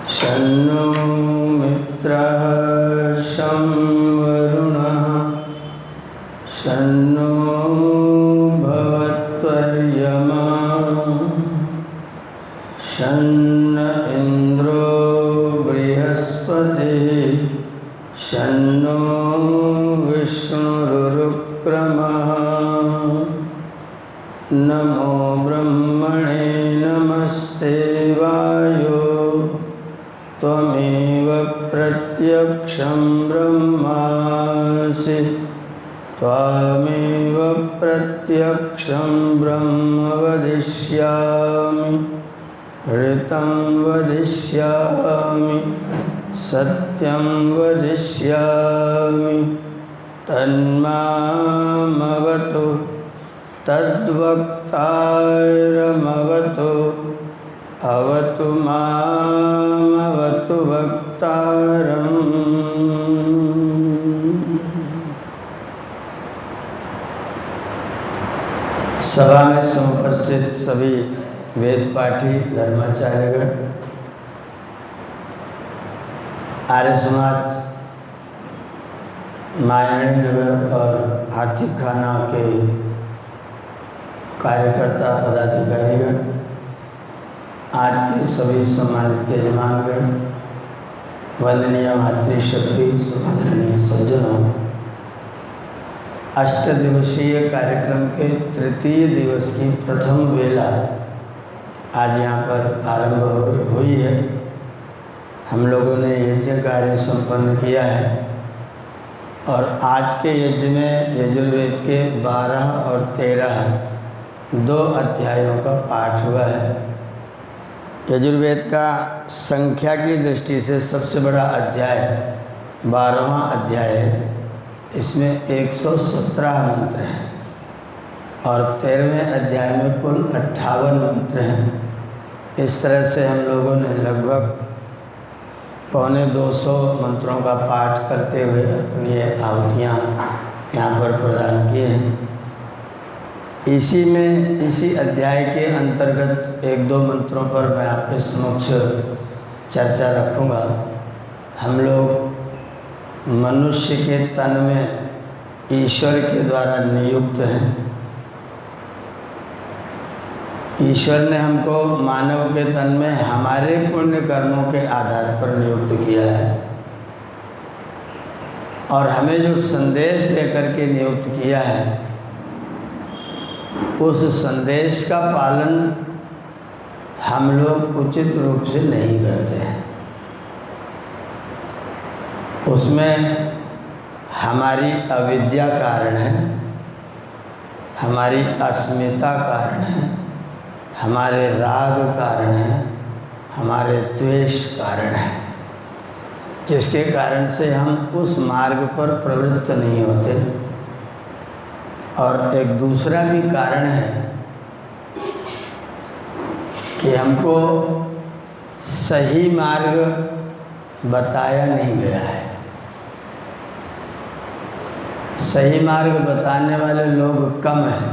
शन्नो मित्रः शं वरुणः शन्नो भवत्वर्यमा शन्न इन्द्रो बृहस्पतिः शन्नो विष्णुरुक्रमः। नमो ब्रह्मणे नमस्ते वायो त्वमेव प्रत्यक्षं ब्रह्मासि त्वामेव प्रत्यक्षं ब्रह्म वदिष्यामि ऋतं वदिष्यामि सत्यं वदिष्यामि तन्मामवतु तद्वक्तारमवतु अवतु मामवतु वक्तारम्। सभा में समुपस्थित सभी वेद पाठी धर्माचार्यगण, आर्य समाज, मायाणी नगर और हाथी खाना के कार्यकर्ता पदाधिकारीगण, आज के सभी सम्मानित यजमानगण, वंदनीय मातृशक्ति, समादरणीय सज्जनों, अष्टदिवसीय कार्यक्रम के तृतीय दिवस की प्रथम वेला आज यहाँ पर आरंभ हुई है। हम लोगों ने यज्ञ कार्य संपन्न किया है और आज के यज्ञ में यजुर्वेद के 12 और 13 दो अध्यायों का पाठ हुआ है। यजुर्वेद का संख्या की दृष्टि से सबसे बड़ा अध्याय 12वां अध्याय है। इसमें 117 मंत्र हैं और 13वें अध्याय में कुल 58 मंत्र हैं। इस तरह से हम लोगों ने लगभग 250 मंत्रों का पाठ करते हुए अपनी आहुतियाँ यहाँ पर प्रदान किए हैं। इसी अध्याय के अंतर्गत 1-2 मंत्रों पर मैं आपके समक्ष चर्चा रखूँगा। हम लोग मनुष्य के तन में ईश्वर के द्वारा नियुक्त हैं। ईश्वर ने हमको मानव के तन में हमारे पुण्य कर्मों के आधार पर नियुक्त किया है और हमें जो संदेश देकर के नियुक्त किया है उस संदेश का पालन हम लोग उचित रूप से नहीं करते हैं। उसमें हमारी अविद्या कारण है, हमारी अस्मिता कारण है, हमारे राग कारण है, हमारे द्वेष कारण है, जिसके कारण से हम उस मार्ग पर प्रवृत्त नहीं होते। और एक दूसरा भी कारण है कि हमको सही मार्ग बताया नहीं गया है। सही मार्ग बताने वाले लोग कम हैं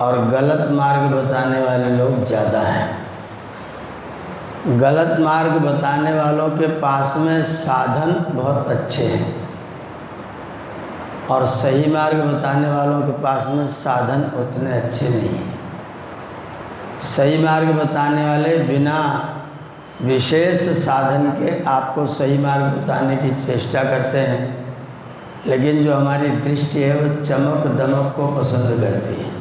और गलत मार्ग बताने वाले लोग ज़्यादा हैं। गलत मार्ग बताने वालों के पास में साधन बहुत अच्छे हैं और सही मार्ग बताने वालों के पास में साधन उतने अच्छे नहीं हैं। सही मार्ग बताने वाले बिना विशेष साधन के आपको सही मार्ग बताने की चेष्टा करते हैं, लेकिन जो हमारी दृष्टि है वो चमक दमक को पसंद करती है।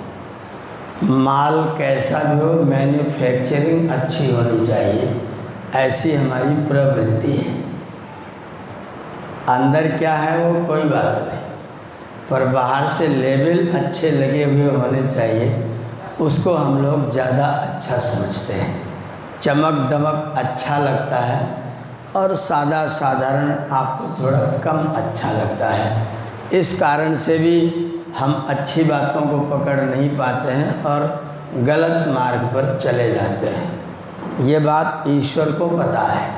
माल कैसा भी हो, मैन्युफैक्चरिंग अच्छी होनी चाहिए, ऐसी हमारी प्रवृत्ति है। अंदर क्या है वो कोई बात नहीं, पर बाहर से लेबल अच्छे लगे हुए होने चाहिए, उसको हम लोग ज़्यादा अच्छा समझते हैं। चमक दमक अच्छा लगता है और सादा साधारण आपको थोड़ा कम अच्छा लगता है। इस कारण से भी हम अच्छी बातों को पकड़ नहीं पाते हैं और गलत मार्ग पर चले जाते हैं। ये बात ईश्वर को पता है।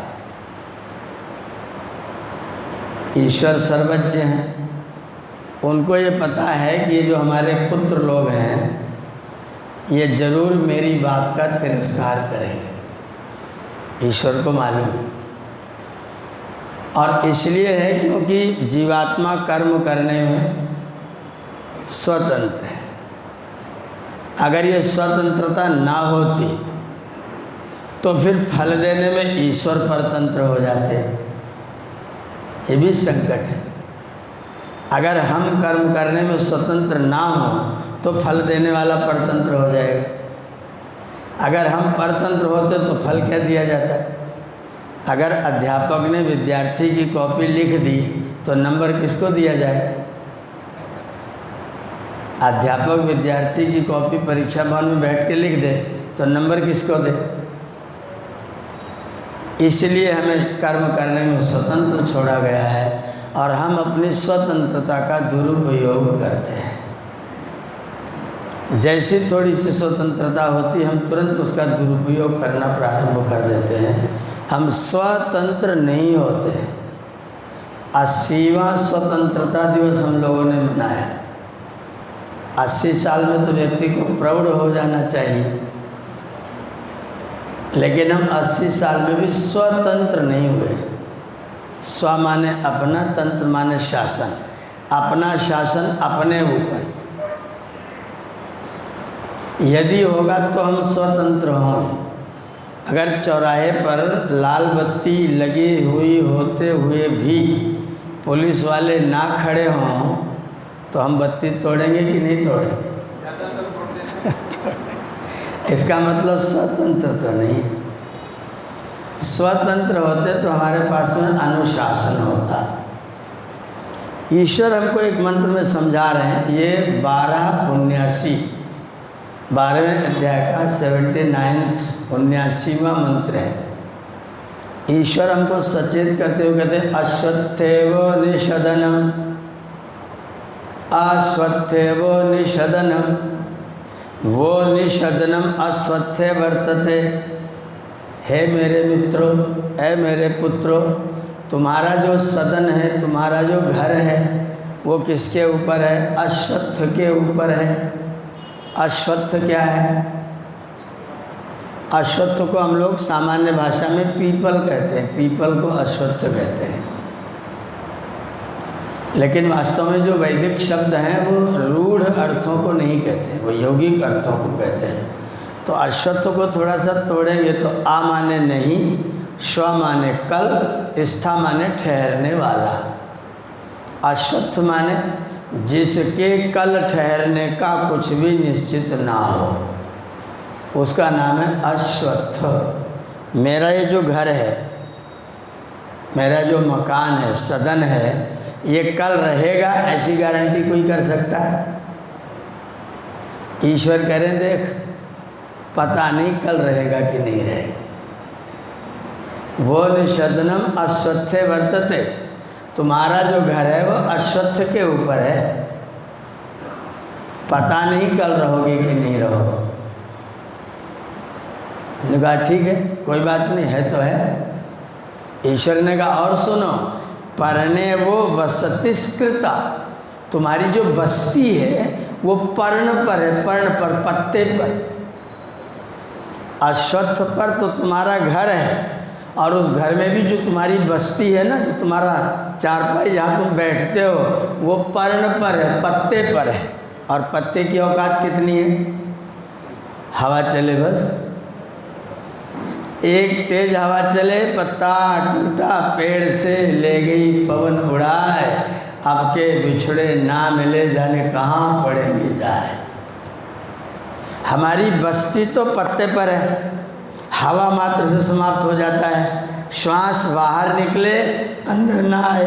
ईश्वर सर्वज्ञ हैं, उनको ये पता है कि ये जो हमारे पुत्र लोग हैं ये जरूर मेरी बात का तिरस्कार करेंगे। ईश्वर को मालूम है, और इसलिए है क्योंकि जीवात्मा कर्म करने में स्वतंत्र है। अगर ये स्वतंत्रता ना होती तो फिर फल देने में ईश्वर परतंत्र हो जाते। ये भी संकट है। अगर हम कर्म करने में स्वतंत्र ना हो तो फल देने वाला परतंत्र हो जाएगा। अगर हम परतंत्र होते तो फल क्या दिया जाता है? अगर अध्यापक ने विद्यार्थी की कॉपी लिख दी तो नंबर किसको दिया जाए? अध्यापक विद्यार्थी की कॉपी परीक्षा भवन में बैठ के लिख दे तो नंबर किसको दे? इसलिए हमें कर्म करने में स्वतंत्र छोड़ा गया है और हम अपनी स्वतंत्रता का दुरुपयोग करते हैं। जैसी थोड़ी सी स्वतंत्रता होती हम तुरंत उसका दुरुपयोग करना प्रारंभ कर देते हैं। हम स्वतंत्र नहीं होते। 80वां स्वतंत्रता दिवस हम लोगों ने मनाया। 80 साल में तो व्यक्ति को प्रौढ़ हो जाना चाहिए, लेकिन हम 80 साल में भी स्वतंत्र नहीं हुए। स्व माने अपना, तंत्र माने शासन। अपना शासन अपने ऊपर यदि होगा तो हम स्वतंत्र होंगे। अगर चौराहे पर लाल बत्ती लगी हुई होते हुए भी पुलिस वाले ना खड़े हों तो हम बत्ती तोड़ेंगे कि नहीं तोड़ेंगे? इसका मतलब स्वतंत्र तो नहीं। स्वतंत्र होते तो हमारे पास में अनुशासन होता। ईश्वर हमको एक मंत्र में समझा रहे हैं। ये 12वें अध्याय का 79वां मंत्र है। ईश्वर हमको सचेत करते हुए कहते हैं अश्वत्थेव निषदनम, अश्वत्थेव निषदनम, वो निषदनम अश्वत्थे वर्तते। हे मेरे मित्रों, हे मेरे पुत्रों, तुम्हारा जो सदन है, तुम्हारा जो घर है वो किसके ऊपर है? अश्वत्थ के ऊपर है। अश्वत्थ क्या है? अश्वत्थ को हम लोग सामान्य भाषा में पीपल कहते हैं। पीपल को अश्वत्थ कहते हैं, लेकिन वास्तव में जो वैदिक शब्द हैं वो रूढ़ अर्थों को नहीं कहते, वो यौगिक अर्थों को कहते हैं। तो अश्वत्थ को थोड़ा सा तोड़ेंगे तो आ माने नहीं, स्व माने कल, स्था माने ठहरने वाला। अश्वत्थ माने जिसके कल ठहरने का कुछ भी निश्चित ना हो, उसका नाम है अश्वत्थ। मेरा ये जो घर है, मेरा जो मकान है, सदन है, ये कल रहेगा ऐसी गारंटी कोई कर सकता है? ईश्वर करें देख, पता नहीं कल रहेगा कि नहीं रहेगा। वो निषदनम अश्वत्थे वर्तते। तुम्हारा जो घर है वो अश्वत्थ के ऊपर है, पता नहीं कल रहोगे कि नहीं रहोगे। ने कहा ठीक है, कोई बात नहीं है तो है। ईश्वर ने कहा और सुनो, परणे वो वसतिस्कृता। तुम्हारी जो बस्ती है वो पर्ण पर है, पर्ण पर, पत्ते पर। अश्वत्थ पर तो तुम्हारा घर है, और उस घर में भी जो तुम्हारी बस्ती है ना, जो तुम्हारा चारपाई जहाँ तुम बैठते हो, वो पर्ण पर है, पत्ते पर है। और पत्ते की औकात कितनी है? हवा चले बस, एक तेज हवा चले, पत्ता टूटा पेड़ से, ले गई पवन उड़ाए, आपके बिछड़े ना मिले, जाने कहाँ पड़ेंगे जाए। हमारी बस्ती तो पत्ते पर है, हवा मात्र से समाप्त हो जाता है। श्वास बाहर निकले अंदर ना आए,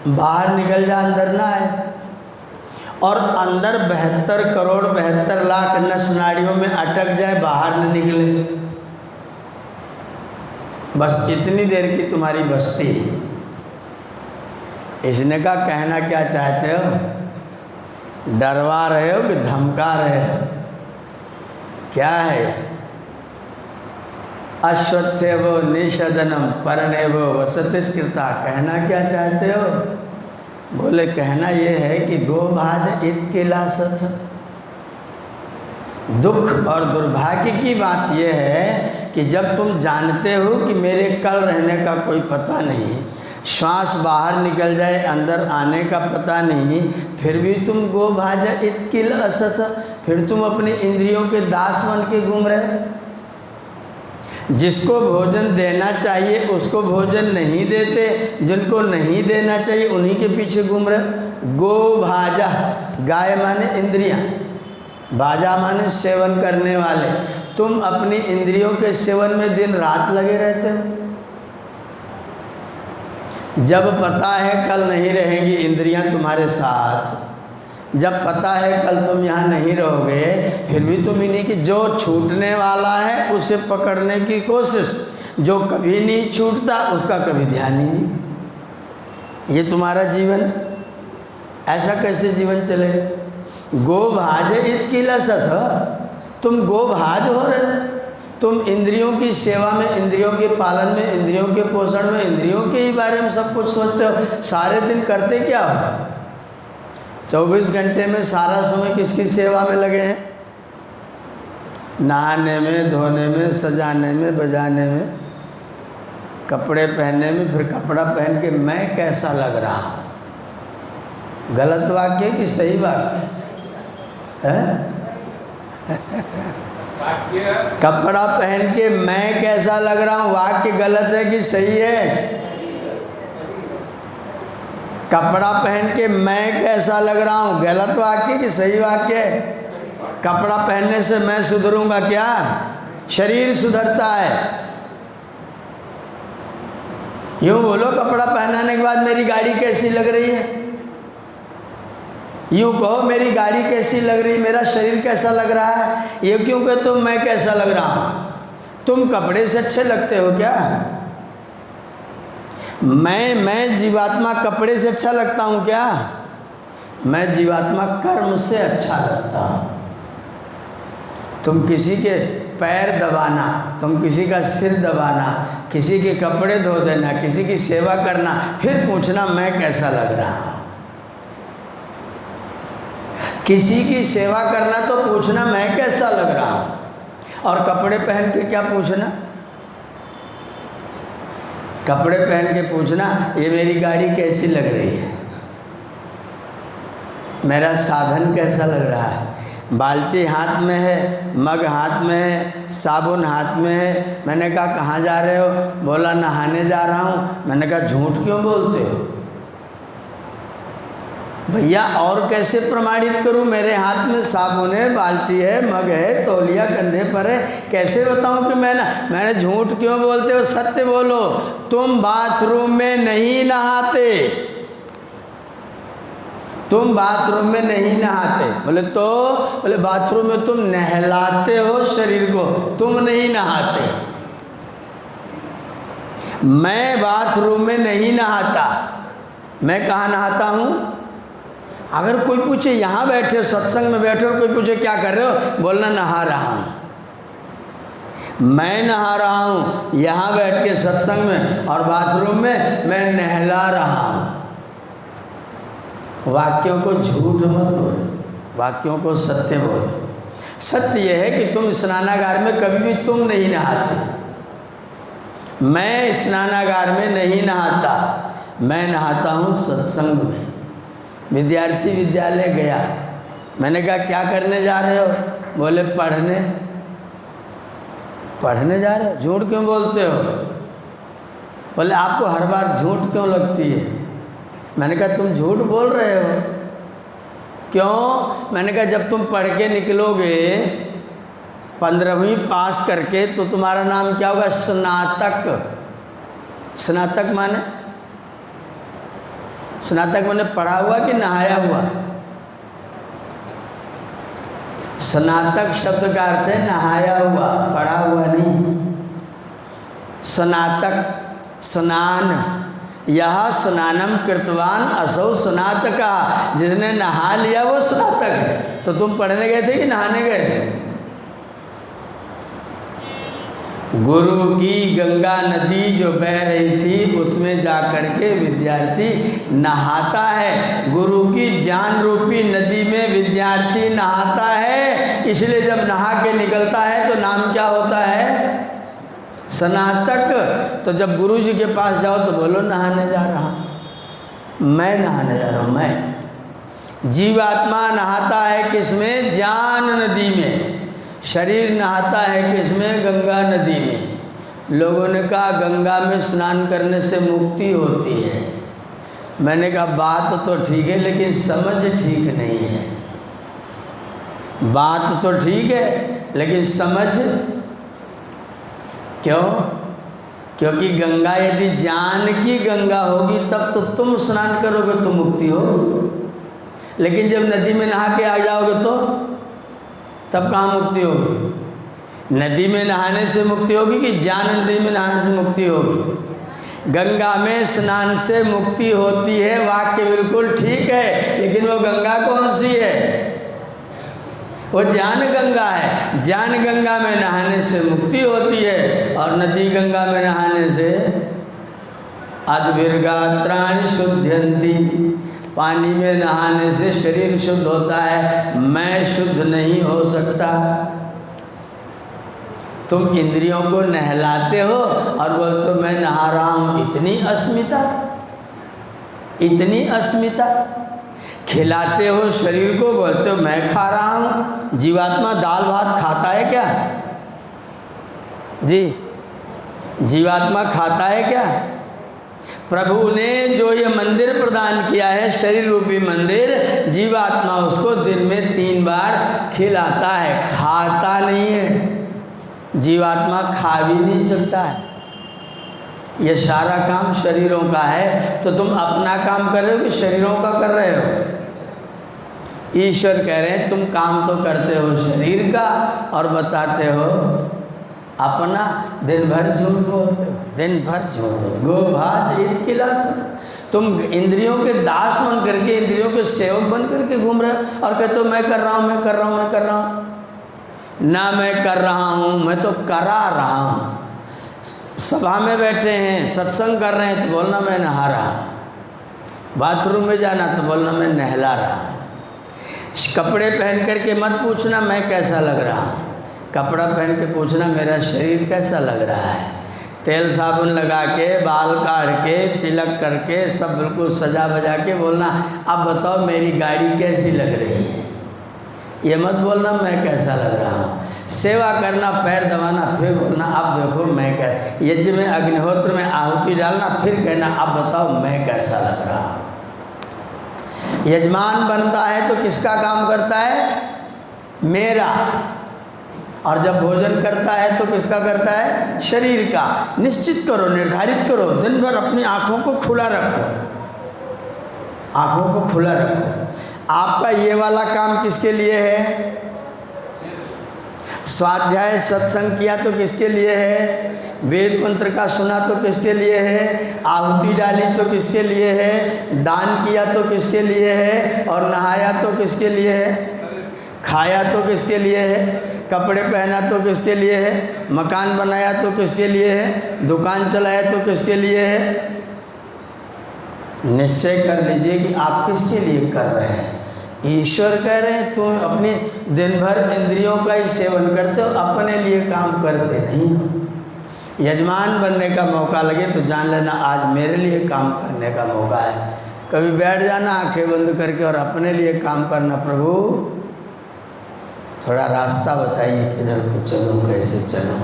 बाहर निकल जाए अंदर ना आए। और अंदर 72 करोड़ 72 लाख नस नाड़ियों में अटक जाए, बाहर न निकले। बस इतनी देर की तुम्हारी बस्ती है। इसने कहा कहना क्या चाहते हो? डरवा रहे हो कि धमका रहे हो? क्या है? अश्वत्थेव निषदनम परणेव वसतिस्कृता। कहना क्या चाहते हो? बोले कहना ये है कि गो भाज इत किला सथ। दुख और दुर्भाग्य की बात यह है कि जब तुम जानते हो कि मेरे कल रहने का कोई पता नहीं, श्वास बाहर निकल जाए अंदर आने का पता नहीं, फिर भी तुम गो भाजा इत किल असथ, फिर तुम अपनी इंद्रियों के दास बन के घूम रहे। जिसको भोजन देना चाहिए उसको भोजन नहीं देते, जिनको नहीं देना चाहिए उन्हीं के पीछे घूम रहे। गो भाजा, गाय माने इंद्रियां, भाजा माने सेवन करने वाले। तुम अपनी इंद्रियों के सेवन में दिन रात लगे रहते हो। जब पता है कल नहीं रहेंगी इंद्रियां तुम्हारे साथ, जब पता है कल तुम यहाँ नहीं रहोगे, फिर भी तुम इन्हीं की जो छूटने वाला है उसे पकड़ने की कोशिश, जो कभी नहीं छूटता उसका कभी ध्यान ही नहीं। ये तुम्हारा जीवन है, ऐसा कैसे जीवन चलेगा? गो भाज इत किला सथ, तुम गो भाज हो रहे, तुम इंद्रियों की सेवा में, इंद्रियों के पालन में, इंद्रियों के पोषण में, इंद्रियों के ही बारे में सब कुछ सोचते हो। सारे दिन करते क्या हो? 24 घंटे में सारा समय किसकी सेवा में लगे हैं? नहाने में, धोने में, सजाने में, बजाने में, कपड़े पहनने में। फिर कपड़ा पहन के मैं कैसा लग रहा हूँ? गलत वाक्य कि सही वाक्य है? कपड़ा पहन के मैं कैसा लग रहा हूँ, वाक्य गलत है कि सही है? कपड़ा पहन के मैं कैसा लग रहा हूँ, गलत वाक्य कि सही वाक्य है? कपड़ा पहनने से मैं सुधरूंगा क्या? शरीर सुधरता है। यूँ बोलो, कपड़ा पहनाने के बाद मेरी गाड़ी कैसी लग रही है? यूँ कहो, मेरी गाड़ी कैसी लग रही, मेरा शरीर कैसा लग रहा है? ये क्यों कहते तुम मैं कैसा लग रहा हूँ? तुम कपड़े से अच्छे लगते हो क्या? मैं जीवात्मा कपड़े से अच्छा लगता हूँ क्या? मैं जीवात्मा कर्म से अच्छा लगता हूँ। तुम किसी के पैर दबाना, तुम किसी का सिर दबाना, किसी के कपड़े धो देना, किसी की सेवा करना, फिर पूछना मैं कैसा लग रहा हूँ। किसी की सेवा करना तो पूछना मैं कैसा लग रहा हूँ, और कपड़े पहन के क्या पूछना? कपड़े पहन के पूछना ये मेरी गाड़ी कैसी लग रही है, मेरा साधन कैसा लग रहा है। बाल्टी हाथ में है, मग हाथ में है, साबुन हाथ में है। मैंने कहा कहाँ जा रहे हो? बोला नहाने जा रहा हूँ। मैंने कहा झूठ क्यों बोलते हो भैया? और कैसे प्रमाणित करूं? मेरे हाथ में साबुन है, बाल्टी है, मग है, तौलिया कंधे पर है, कैसे बताऊं कि मैंने झूठ क्यों बोलते हो? सत्य बोलो। तुम बाथरूम में नहीं नहाते, तुम बाथरूम में नहीं नहाते। बोले बाथरूम में तुम नहलाते हो शरीर को, तुम नहीं नहाते। मैं बाथरूम में नहीं नहाता। मैं कहाँ नहाता हूँ? अगर कोई पूछे यहाँ बैठे सत्संग में बैठे और कोई पूछे क्या कर रहे हो, बोलना नहा रहा हूँ। मैं नहा रहा हूँ यहाँ बैठ के सत्संग में, और बाथरूम में मैं नहला रहा हूँ। वाक्यों को झूठ मत बोलो, वाक्यों को सत्य बोलो। सत्य यह है कि तुम स्नानागार में कभी भी तुम नहीं नहाते। मैं स्नानागार में नहीं नहाता, मैं नहाता हूँ सत्संग में। विद्यार्थी विद्यालय गया, मैंने कहा क्या करने जा रहे हो? बोले पढ़ने। पढ़ने जा रहे हो? झूठ क्यों बोलते हो? बोले आपको हर बात झूठ क्यों लगती है? मैंने कहा तुम झूठ बोल रहे हो। क्यों? मैंने कहा जब तुम पढ़ के निकलोगे 15वीं पास करके तो तुम्हारा नाम क्या होगा? स्नातक। स्नातक माने? स्नातक माने पढ़ा हुआ कि नहाया हुआ? स्नातक शब्द का अर्थ है नहाया हुआ, पढ़ा हुआ नहीं। स्नातक, स्नान, यह स्नानम कृतवान असौ स्नातका, जिसने नहा लिया वो स्नातक है। तो तुम पढ़ने गए थे कि नहाने गए थे? गुरु की गंगा नदी जो बह रही थी उसमें जा कर के विद्यार्थी नहाता है। गुरु की ज्ञान रूपी नदी में विद्यार्थी नहाता है, इसलिए जब नहा के निकलता है तो नाम क्या होता है? स्नातक। तो जब गुरु जी के पास जाओ तो बोलो नहाने जा रहा हूँ, मैं नहाने जा रहा हूँ। मैं जीवात्मा नहाता है किसमें? ज्ञान नदी में। शरीर नहाता है किसमें? गंगा नदी में। लोगों ने कहा गंगा में स्नान करने से मुक्ति होती है। मैंने कहा बात तो ठीक है लेकिन समझ ठीक नहीं है। बात तो ठीक है लेकिन समझ क्यों? क्योंकि गंगा यदि ज्ञान की गंगा होगी तब तो तुम स्नान करोगे तो मुक्ति होगी, लेकिन जब नदी में नहा के आ जाओगे तो तब कहाँ मुक्ति होगी? नदी में नहाने से मुक्ति होगी कि ज्ञान नदी में नहाने से मुक्ति होगी? गंगा में स्नान से मुक्ति होती है, वाक्य बिल्कुल ठीक है, लेकिन वो गंगा कौन सी है? वो ज्ञान गंगा है। ज्ञान गंगा में नहाने से मुक्ति होती है और नदी गंगा में नहाने से अद्भिर्गात्राणि शुद्ध्यन्ति। पानी में नहाने से शरीर शुद्ध होता है, मैं शुद्ध नहीं हो सकता। तुम इंद्रियों को नहलाते हो और बोलते हो मैं नहा रहा हूँ, इतनी अस्मिता, इतनी अस्मिता। खिलाते हो शरीर को, बोलते हो मैं खा रहा हूँ। जीवात्मा दाल भात खाता है क्या? जी, जीवात्मा खाता है क्या? प्रभु ने जो ये मंदिर प्रदान किया है, शरीर रूपी मंदिर, जीवात्मा उसको दिन में 3 बार खिलाता है, खाता नहीं है। जीवात्मा खा भी नहीं सकता है। ये सारा काम शरीरों का है, तो तुम अपना काम कर रहे हो कि शरीरों का कर रहे हो? ईश्वर कह रहे हैं तुम काम तो करते हो शरीर का और बताते हो अपना। दिन भर झूठ बोलते हो, दिन भर झूठ बोलते। गोभाज इत किलास। तुम इंद्रियों के दास बन करके, इंद्रियों के सेवक बन करके घूम रहे हो और कहते हो मैं कर रहा हूँ, मैं कर रहा हूँ, मैं कर रहा हूँ। ना मैं कर रहा हूँ, मैं तो करा रहा हूँ। सभा में बैठे हैं, सत्संग कर रहे हैं तो बोलना मैं नहा रहा हूँ। बाथरूम में जाना तो बोलना मैं नहला रहा हूँ। कपड़े पहन करके मत पूछना मैं कैसा लग रहा हूँ, कपड़ा पहन के पूछना मेरा शरीर कैसा लग रहा है। तेल साबुन लगा के, बाल काट के, तिलक करके, सब बिल्कुल सजा बजा के बोलना अब बताओ मेरी गाड़ी कैसी लग रही है। ये मत बोलना मैं कैसा लग रहा हूँ। सेवा करना, पैर दबाना, फिर बोलना अब देखो मैं कैसा। यज्ञ में, अग्निहोत्र में आहुति डालना, फिर कहना अब बताओ मैं कैसा लग रहा हूँ। यजमान बनता है तो किसका काम करता है? मेरा। और जब भोजन करता है तो किसका करता है? शरीर का। निश्चित करो, निर्धारित करो, दिन भर अपनी आँखों को खुला रखो, आँखों को खुला रखो। आपका ये वाला काम किसके लिए है? स्वाध्याय सत्संग किया तो किसके लिए है? वेद मंत्र का सुना तो किसके लिए है? आहुति डाली तो किसके लिए है? दान किया तो किसके लिए है? और नहाया तो किसके लिए है? खाया तो किसके लिए है? कपड़े पहना तो किसके लिए है? मकान बनाया तो किसके लिए है? दुकान चलाया तो किसके लिए है? निश्चय कर लीजिए कि आप किसके लिए कर रहे हैं। ईश्वर कह रहे हैं तुम अपनी दिन भर इंद्रियों का ही सेवन करते हो, अपने लिए काम करते नहीं हो। यजमान बनने का मौका लगे तो जान लेना आज मेरे लिए काम करने का मौका है। कभी बैठ जाना आंखें बंद करके और अपने लिए काम करना, प्रभु थोड़ा रास्ता बताइए किधर को चलूँ, कैसे चलूँ।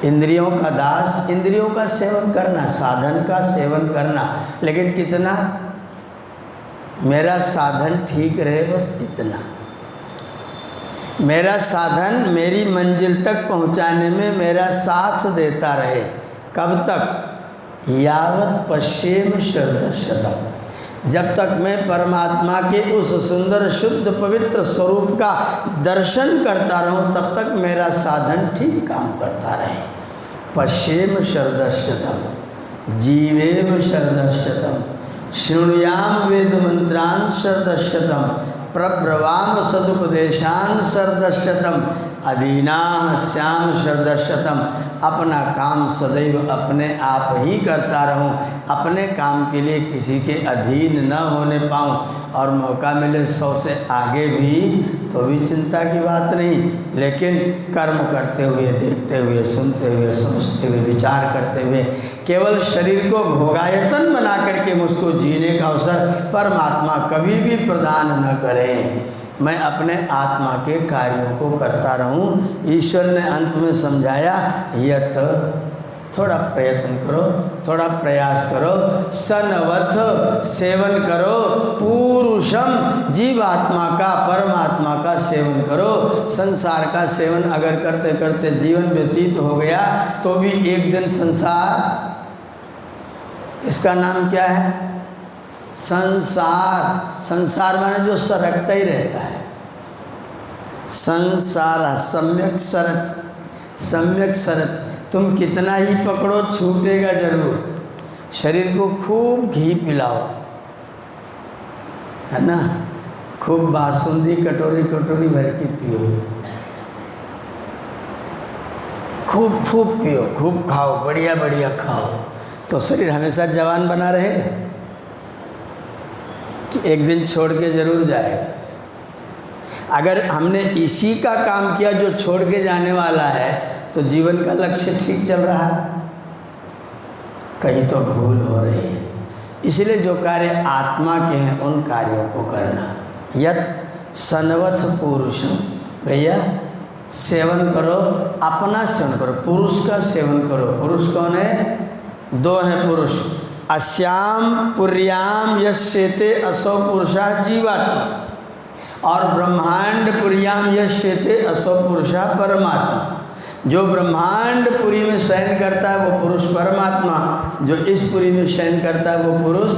इंद्रियों का दास, इंद्रियों का सेवन करना, साधन का सेवन करना, लेकिन कितना? मेरा साधन ठीक रहे, बस इतना। मेरा साधन मेरी मंजिल तक पहुंचाने में मेरा साथ देता रहे। कब तक? यावत पश्येम शरदशतम्। जब तक मैं परमात्मा के उस सुंदर शुद्ध पवित्र स्वरूप का दर्शन करता रहूं, तब तक मेरा साधन ठीक काम करता रहे। पश्येम शरदशतम्, जीवेम शरदशतम्, शृणुयाम वेद मंत्रान शरदशतम्, प्रब्रवाम सदुपदेशान शरदशतम अधीना श्याम शरदशतम। अपना काम सदैव अपने आप ही करता रहूं, अपने काम के लिए किसी के अधीन न होने पाऊं, और मौका मिले 100 से आगे भी तो भी चिंता की बात नहीं, लेकिन कर्म करते हुए, देखते हुए, सुनते हुए, सोचते हुए, विचार करते हुए, केवल शरीर को भोगायतन बना करके मुझको जीने का अवसर परमात्मा कभी भी प्रदान न करें। मैं अपने आत्मा के कार्यों को करता रहूं। ईश्वर ने अंत में समझाया, यत थोड़ा प्रयत्न करो, थोड़ा प्रयास करो, सनवथ सेवन करो, पुरुषम जीवात्मा का, परमात्मा का सेवन करो। संसार का सेवन अगर करते करते जीवन व्यतीत हो गया तो भी एक दिन संसार, इसका नाम क्या है? संसार। संसार माने जो सरकता ही रहता है। संसार सम्यक सरत, सम्यक सरत। तुम कितना ही पकड़ो छूटेगा जरूर। शरीर को खूब घी पिलाओ, है ना, खूब बासुंदी कटोरी कटोरी भर के पियो, खूब खूब पियो, खूब खाओ, बढ़िया बढ़िया खाओ, तो शरीर हमेशा जवान बना रहे कि एक दिन छोड़ के जरूर जाएगा। अगर हमने इसी का काम किया जो छोड़ के जाने वाला है, तो जीवन का लक्ष्य ठीक चल रहा है, कहीं तो भूल हो रही है। इसलिए जो कार्य आत्मा के हैं उन कार्यों को करना। यत सनवथ पुरुषम, भैया सेवन करो, अपना सेवन करो, पुरुष का सेवन करो। पुरुष कौन है? 2 हैं पुरुष। अस्याम पुर्याम यश्येते असौ पुरुषा जीवात्मा, और ब्रह्मांड पुर्याम यश्येते असौ पुरुषा परमात्मा। जो ब्रह्मांड पुरी में शयन करता है वो पुरुष परमात्मा, जो इस पुरी में शयन करता है वो पुरुष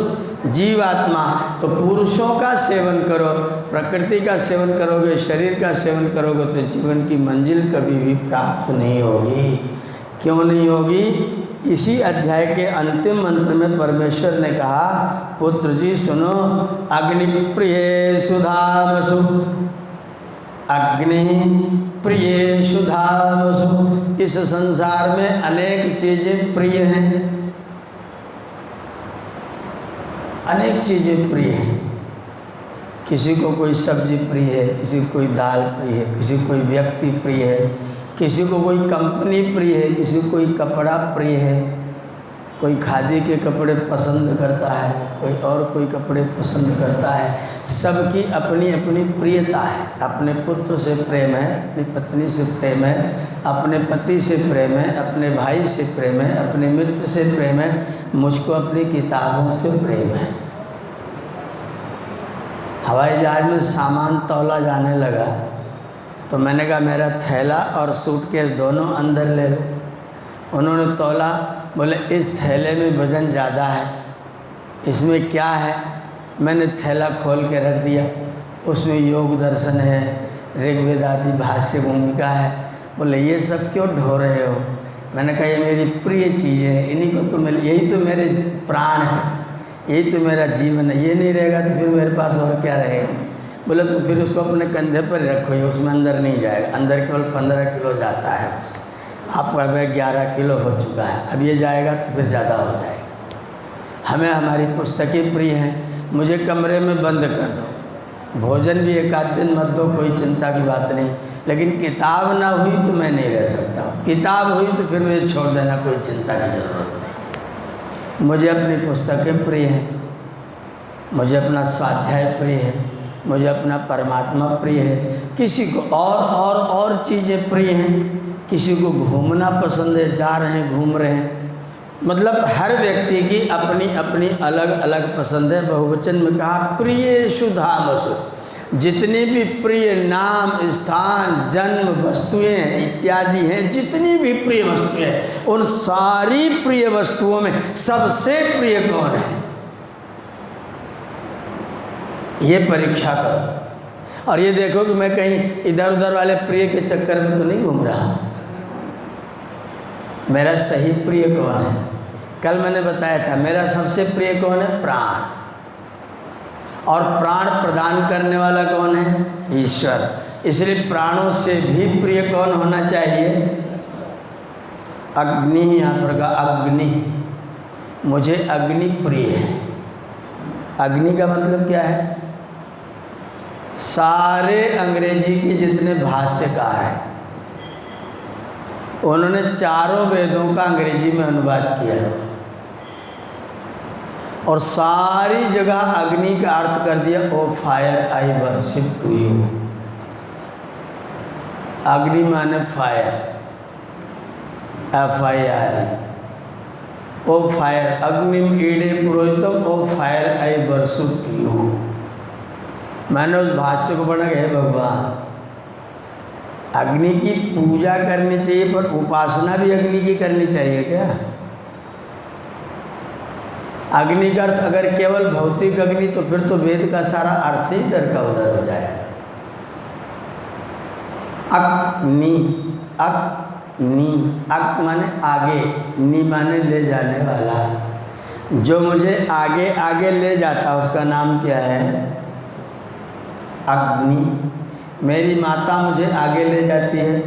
जीवात्मा। तो पुरुषों का सेवन करो, प्रकृति का सेवन करोगे, शरीर का सेवन करोगे तो जीवन की मंजिल कभी भी प्राप्त नहीं होगी। क्यों नहीं होगी? इसी अध्याय के अंतिम मंत्र में परमेश्वर ने कहा, पुत्र जी सुनो, अग्निप्रिय सुधामसु, अग्नि प्रिय सुधामसु। इस संसार में अनेक चीज़ें प्रिय हैं, अनेक चीज़ें प्रिय हैं। किसी को कोई सब्जी प्रिय है, किसी को कोई दाल प्रिय है, किसी को कोई व्यक्ति प्रिय है, किसी को कोई कंपनी प्रिय है, किसी को कोई कपड़ा प्रिय है, कोई खादी के कपड़े पसंद करता है, कोई और कोई कपड़े पसंद करता है। सबकी अपनी अपनी प्रियता है। अपने पुत्र से प्रेम है, अपनी पत्नी से प्रेम है, अपने पति से प्रेम है, अपने भाई से प्रेम है, अपने मित्र से प्रेम है, मुझको अपनी किताबों से प्रेम है। हवाई जहाज में सामान तौला जाने लगा तो मैंने कहा मेरा थैला और सूटकेस दोनों अंदर ले लो। उन्होंने तौला, बोले इस थैले में वज़न ज़्यादा है, इसमें क्या है? मैंने थैला खोल के रख दिया, उसमें योग दर्शन है, ऋग्वेद आदि भाष्य भूमिका है। बोले ये सब क्यों ढो रहे हो? मैंने कहा ये मेरी प्रिय चीज़ें हैं, इन्हीं को तो यही तो मेरे प्राण है, यही तो मेरा जीवन है। ये नहीं रहेगा तो फिर मेरे पास और क्या रहेगा? बोले तो फिर उसको अपने कंधे पर रखो, ये उसमें अंदर नहीं जाएगा। अंदर केवल 15 किलो जाता है बस। आपका बैग 11 किलो हो चुका है, अब ये जाएगा तो फिर ज़्यादा हो जाएगा। हमें हमारी पुस्तकें प्रिय हैं, मुझे कमरे में बंद कर दो, भोजन भी एक आध दिन मत दो, कोई चिंता की बात नहीं, लेकिन किताब ना हुई तो मैं नहीं रह सकता हूँ। किताब हुई तो फिर मुझे छोड़ देना, कोई चिंता की ज़रूरत नहीं। मुझे अपनी पुस्तकें प्रिय हैं, मुझे अपना स्वाध्याय प्रिय है, मुझे अपना परमात्मा प्रिय है। किसी को और चीज़ें प्रिय हैं, किसी को घूमना पसंद है, जा रहे हैं घूम रहे हैं। मतलब हर व्यक्ति की अपनी अपनी अलग अलग पसंद है। बहुवचन में कहा प्रियेषु धामसु, जितनी भी प्रिय नाम, स्थान, जन्म, वस्तुएं इत्यादि हैं, जितनी भी प्रिय वस्तुएं हैं, उन सारी प्रिय वस्तुओं में सबसे प्रिय कौन है? ये परीक्षा करो और ये देखो कि मैं कहीं इधर उधर वाले प्रिय के चक्कर में तो नहीं घूम रहा। मेरा सही प्रिय कौन है? कल मैंने बताया था मेरा सबसे प्रिय कौन है? प्राण। और प्राण प्रदान करने वाला कौन है? ईश्वर। इसलिए प्राणों से भी प्रिय कौन होना चाहिए? अग्नि। यहाँ पर का अग्नि, मुझे अग्नि प्रिय है। अग्नि का मतलब क्या है? सारे अंग्रेजी के जितने भाष्यकार हैं उन्होंने चारों वेदों का अंग्रेजी में अनुवाद किया और सारी जगह अग्नि का अर्थ कर दिया O fire I worship to you. अग्नि माने फायर, FIRE। ओ फायर अग्निम ईडे पुरोहितम O fire I worship to you. मैंने उस भाष्य को पढ़ा है भगवान, अग्नि की पूजा करनी चाहिए पर उपासना भी अग्नि की करनी चाहिए क्या? अग्नि का अर्थ अगर केवल भौतिक अग्नि तो फिर तो वेद का सारा अर्थ ही इधर का उधर हो जाएगा। अग्नि, अग्नि, अक माने आगे, नी माने ले जाने वाला। जो मुझे आगे आगे ले जाता उसका नाम क्या है? अग्नि। मेरी माता मुझे आगे ले जाती है,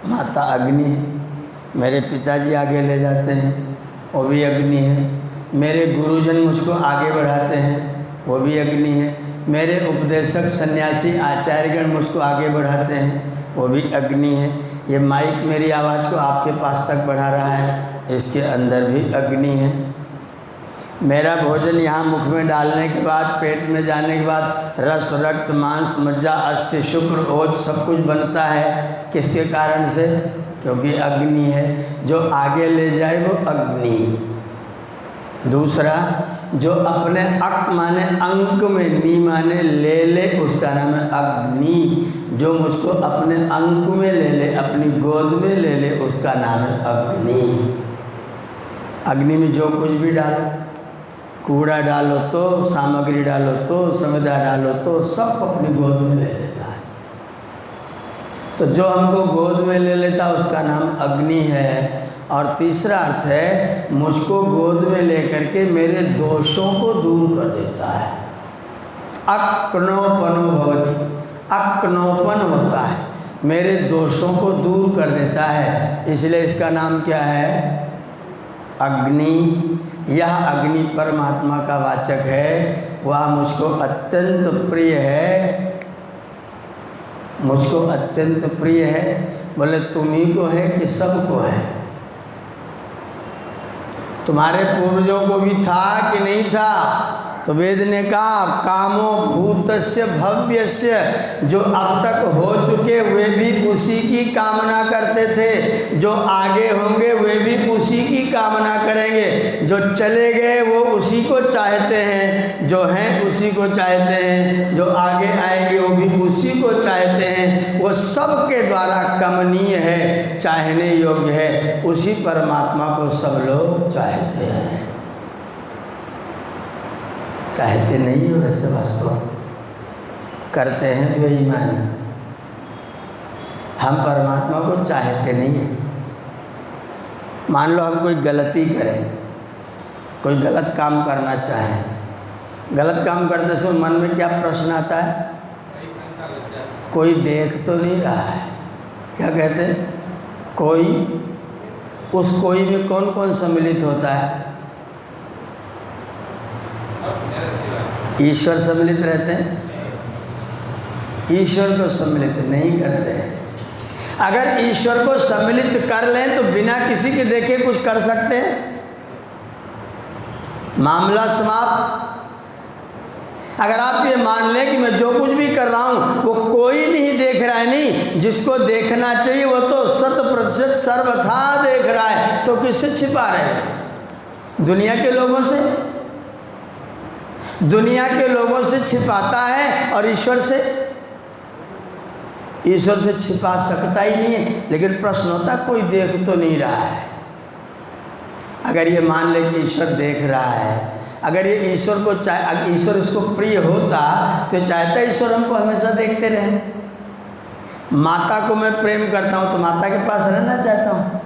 माता अग्नि है। मेरे पिताजी आगे ले जाते हैं, वो भी अग्नि है। मेरे गुरुजन मुझको आगे बढ़ाते हैं, वो भी अग्नि है। मेरे उपदेशक सन्यासी आचार्यगण मुझको आगे बढ़ाते हैं, वो भी अग्नि है। ये माइक मेरी आवाज़ को आपके पास तक बढ़ा रहा है, इसके अंदर भी अग्नि है। मेरा भोजन यहाँ मुख में डालने के बाद, पेट में जाने के बाद रस, रक्त, मांस, मज्जा, अस्थि, शुक्र, ओज सब कुछ बनता है। किसके कारण से? क्योंकि अग्नि है। जो आगे ले जाए वो अग्नि। दूसरा, जो अपने अक माने अंक में, नी माने ले ले, उसका नाम है अग्नि। जो मुझको अपने अंक में ले ले, अपनी गोद में ले ले, उसका नाम है अग्नि। अग्नि में जो कुछ भी डालो, कूड़ा डालो तो, सामग्री डालो तो, संविदा डालो तो, सब अपनी गोद में ले लेता है। तो जो हमको गोद में ले लेता है उसका नाम अग्नि है। और तीसरा अर्थ है, मुझको गोद में लेकर के मेरे दोषों को दूर कर देता है। अक्नोपनो भवति, अक्नोपन होता है, मेरे दोषों को दूर कर देता है। इसलिए इसका नाम क्या है? अग्नि। यह अग्नि परमात्मा का वाचक है, वह मुझको अत्यंत प्रिय है, मुझको अत्यंत प्रिय है। बोले तुम्ही को है कि सबको है? तुम्हारे पूर्वजों को भी था कि नहीं था? तो वेद ने कहा कामो भूतस्य भव्यस्य, जो अब तक हो चुके वे भी उसी की कामना करते थे, जो आगे होंगे वे भी उसी की कामना करेंगे, जो चले गए वो उसी को चाहते हैं, जो हैं उसी को चाहते हैं, जो आगे आएंगे वो भी उसी को चाहते हैं। वो सबके द्वारा कमनीय है, चाहने योग्य है, उसी परमात्मा को सब लोग चाहते हैं। चाहते नहीं है वैसे वास्तव करते हैं बेईमानी। हम परमात्मा को चाहते नहीं हैं। मान लो हम कोई गलती करें, कोई गलत काम करना चाहें, गलत काम करते समय मन में क्या प्रश्न आता है? कोई देख तो नहीं रहा है। क्या कहते हैं? कोई। उस कोई में कौन कौन सम्मिलित होता है? ईश्वर सम्मिलित रहते हैं? ईश्वर को सम्मिलित नहीं करते हैं। अगर ईश्वर को सम्मिलित कर लें तो बिना किसी के देखे कुछ कर सकते हैं? मामला समाप्त। अगर आप ये मान लें कि मैं जो कुछ भी कर रहा हूँ वो कोई नहीं देख रहा है, नहीं, जिसको देखना चाहिए वो तो 100% सर्वथा देख रहा है, तो किससे छिपा रहे हैं? दुनिया के लोगों से। दुनिया के लोगों से छिपाता है और ईश्वर से छिपा सकता ही नहीं है। लेकिन प्रश्न होता कोई देख तो नहीं रहा है। अगर ये मान ले कि ईश्वर देख रहा है, अगर ये ईश्वर को अगर ईश्वर इसको प्रिय होता तो चाहता ईश्वर हमको हमेशा देखते रहे। माता को मैं प्रेम करता हूँ तो माता के पास रहना चाहता हूँ,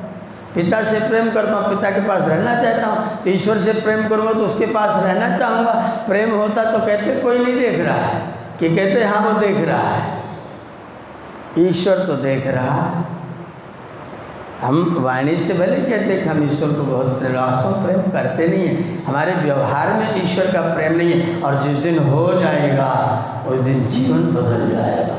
पिता से प्रेम करता हूँ, पिता के पास रहना चाहता हूँ, तो ईश्वर से प्रेम करूँगा तो उसके पास रहना चाहूँगा। प्रेम होता तो कहते कोई नहीं देख रहा है, कि कहते हाँ वो देख रहा है। ईश्वर तो देख रहा है। हम वाणी से भले कहते हैं कि हम ईश्वर को बहुत प्रेम करते नहीं हैं, हमारे व्यवहार में ईश्वर का प्रेम नहीं है। और जिस दिन हो जाएगा उस दिन जीवन बदल जाएगा।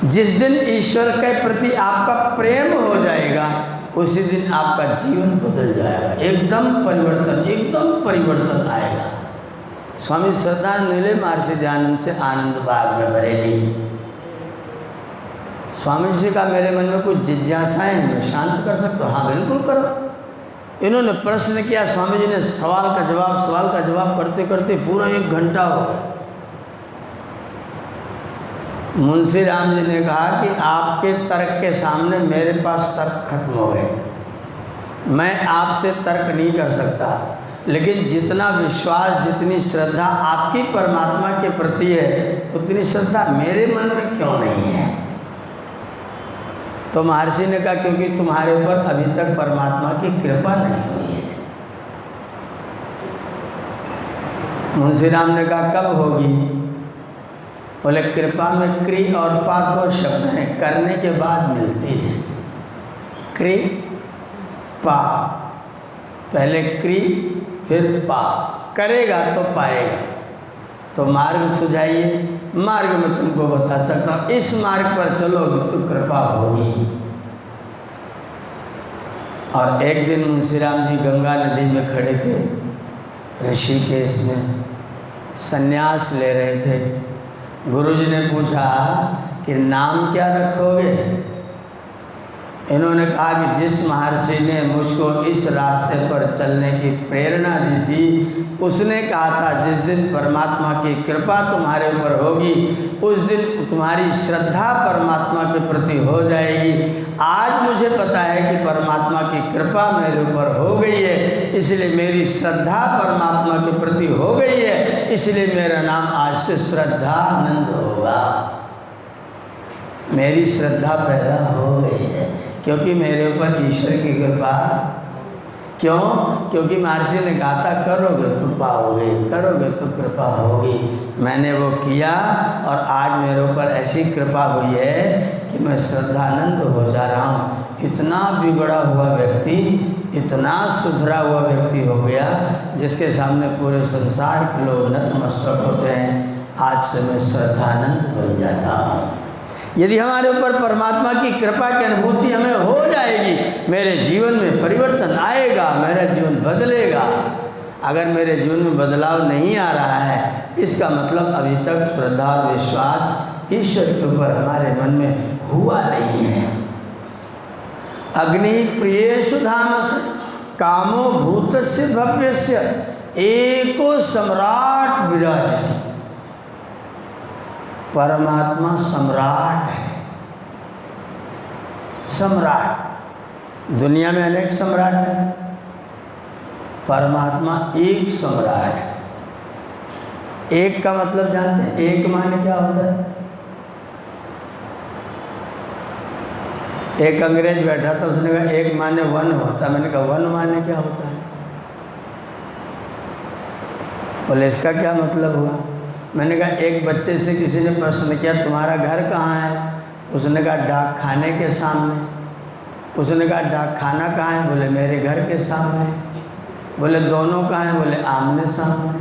जिस दिन ईश्वर के प्रति आपका प्रेम हो जाएगा उसी दिन आपका जीवन बदल जाएगा। एकदम परिवर्तन आएगा। स्वामी श्रद्धानंद मिले महर्षि दयानंद से आनंद बाग में बरेली। स्वामी जी का मेरे मन में कुछ जिज्ञासाएं हैं, मैं शांत कर सकता हूँ? हाँ बिल्कुल करो। इन्होंने प्रश्न किया, स्वामी जी ने सवाल का जवाब करते करते पूरा 1 घंटा हो गया। मुंशी राम जी ने कहा कि आपके तर्क के सामने मेरे पास तर्क खत्म हो गए। मैं आपसे तर्क नहीं कर सकता, लेकिन जितना विश्वास, जितनी श्रद्धा आपकी परमात्मा के प्रति है, उतनी श्रद्धा मेरे मन में क्यों नहीं है? तो महर्षि ने कहा क्योंकि तुम्हारे ऊपर अभी तक परमात्मा की कृपा नहीं हुई है। मुंशी राम ने कहा कब होगी? बोले कृपा में क्रि और पा 2 शब्द हैं, करने के बाद मिलती है। क्रि पा, पहले क्रि फिर पा, करेगा तो पाएगा। तो मार्ग सुझाइए, मार्ग में तुमको बता सकता हूँ, इस मार्ग पर चलोगे तो कृपा होगी। और एक दिन मुंशी राम जी गंगा नदी में खड़े थे, ऋषिकेश में संन्यास ले रहे थे। गुरुजी ने पूछा कि नाम क्या रखोगे? इन्होंने कहा कि जिस महर्षि ने मुझको इस रास्ते पर चलने की प्रेरणा दी थी, उसने कहा था जिस दिन परमात्मा की कृपा तुम्हारे ऊपर होगी उस दिन तुम्हारी श्रद्धा परमात्मा के प्रति हो जाएगी। आज मुझे पता है कि परमात्मा की कृपा मेरे ऊपर हो गई है, इसलिए मेरी श्रद्धा परमात्मा के प्रति हो गई है, इसलिए मेरा नाम आज से श्रद्धानंद होगा। मेरी श्रद्धा पैदा हो गई है क्योंकि मेरे ऊपर ईश्वर की कृपा। क्यों? क्योंकि महर्षि ने कहा था करोगे तो पाओगे, करोगे तो कृपा होगी। मैंने वो किया और आज मेरे ऊपर ऐसी कृपा हुई है कि मैं श्रद्धानंद हो जा रहा हूँ। इतना बिगड़ा हुआ व्यक्ति, इतना सुधरा हुआ व्यक्ति हो गया जिसके सामने पूरे संसार के लोग नतमस्तक होते हैं। आज से मैं श्रद्धानंद बन जाता हूँ। यदि हमारे ऊपर परमात्मा की कृपा की अनुभूति हमें हो जाएगी, मेरे जीवन में परिवर्तन आएगा, मेरा जीवन बदलेगा। अगर मेरे जीवन में बदलाव नहीं आ रहा है, इसका मतलब अभी तक श्रद्धा और विश्वास ईश्वर के ऊपर हमारे मन में हुआ नहीं है। अग्नि प्रियेषु धामस्य कामो भूतस्य भव्यस्य एको सम्राट विराजति। परमात्मा सम्राट है। सम्राट, दुनिया में अनेक सम्राट हैं, परमात्मा एक सम्राट। एक का मतलब जानते हैं? एक माने क्या होता है? एक अंग्रेज बैठा था, उसने कहा एक माने 1 होता। मैंने कहा 1 माने क्या होता है? बोले इसका क्या मतलब हुआ? मैंने कहा एक बच्चे से किसी ने प्रश्न किया तुम्हारा घर कहाँ है? उसने कहा डाक खाने के सामने। उसने कहा डाक खाना कहाँ है? बोले मेरे घर के सामने। बोले दोनों कहाँ हैं? बोले आमने सामने।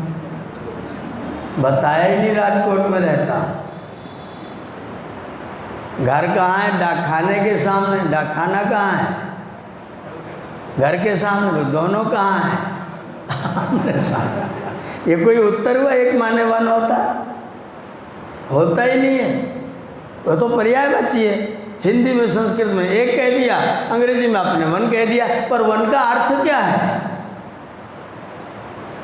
बताया ही नहीं राजकोट में रहता। घर कहाँ है? डाक खाने के सामने। डाक खाना कहाँ है? घर के सामने। बोले दोनों कहाँ हैं? आमने सामने। ये कोई उत्तर हुआ? एक माने 1 होता ही नहीं है। वो तो पर्यायवाची है। हिंदी में, संस्कृत में एक कह दिया, अंग्रेजी में आपने 1 कह दिया। पर 1 का अर्थ क्या है?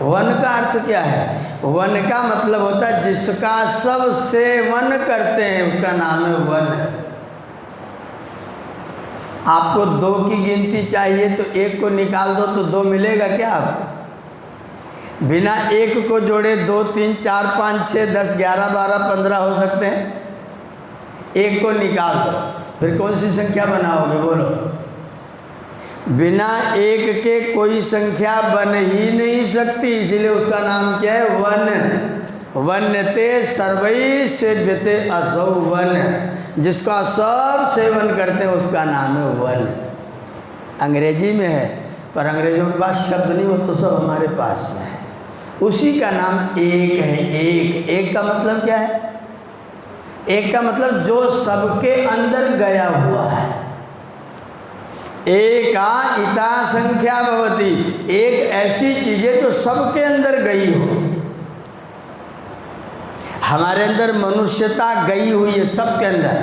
1 का अर्थ क्या है? 1 का मतलब होता है जिसका सब सेवन करते हैं, उसका नाम है 1। आपको 2 की गिनती चाहिए तो 1 को निकाल दो तो 2 मिलेगा क्या आपको? बिना 1 को जोड़े 2, 3, 4, 5, 6, 10, 11, 12, 15 हो सकते हैं। 1 को निकाल दो, फिर कौन सी संख्या बनाओगे? बोलो। बिना एक के कोई संख्या बन ही नहीं सकती, इसलिए उसका नाम क्या है? वन। वन्यते सर्वै सेव्यते असौ वन। जिसका सब सेवन करते हैं उसका नाम है वन। अंग्रेजी में है, पर अंग्रेजों के पास शब्द नहीं, वो तो सब हमारे पास में है। उसी का नाम एक है। एक, एक का मतलब क्या है? एक का मतलब जो सबके अंदर गया हुआ है। एका इता संख्या भवति, एक ऐसी चीज है जो सबके अंदर गई हो। हमारे अंदर मनुष्यता गई हुई है, सबके अंदर,